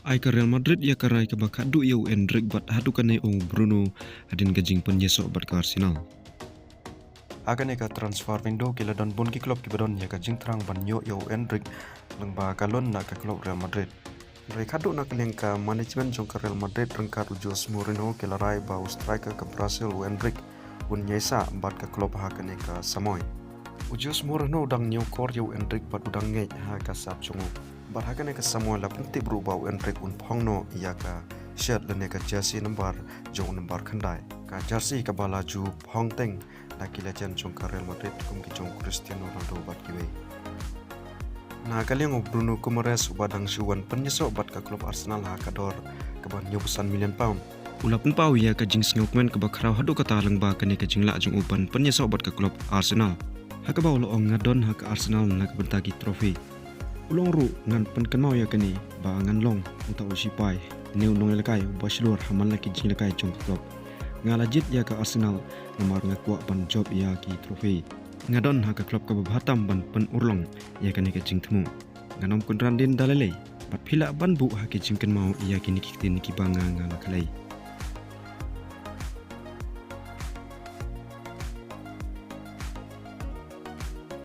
Ai ka Real Madrid ia karai ka bakadu ia Endrick bat hadu kanai Bruno adin gajing penyesok bat ka Arsenal. Agan ka transfer window kila don bun ki klub ki badon ya ka jing trang ban yo Endrick lang ba kalon na ka klub Real Madrid. Rai kadu na kaleng ka management jong ka Real Madrid rengkat Jose Mourinho kila rai ba striker ka Brazil Endrick un nyesa bat ka klub ha ka Samoy. Jose Mourinho dang nyo kor yo Endrick bat udang ngej ha ka sap chungu. Bat ha ka Samoy la penting berubah Endrick un phongno ia ka shirt le ka jersey number jong number khandai. Ka jersey ka balaju phong teng na kila jan jong ka Real Madrid kum ki jong Cristiano Ronaldo bat kiwe. Na kaliang Bruno Guimaraes badang syuan penyesok bat ka klub Arsenal ha kador keban nyobusan million pound. Ula pun pau ia ka jing sngokmen ke bakrau hadu kata lengba kene ka jing la jong upan penyesok bat ka klub Arsenal. Ha ka bawo ong ngadon ha ka Arsenal na ka bentagi trofi. Ulong ru ngan pen kenau ya kene ba ngan long uta usipai neu nong lekai ba slur hamal laki jing lekai jong klub. Ngalajit ya ka Arsenal ngamar ngakwa ban job ia ki trofi. Ngadon ha ka klub ka bahatam ban pen urlong ia kene ka jing temu. Nganom kun randin dalele bat phila ban bu ha ki jing ken mau ia ki niki banga ngala kalai.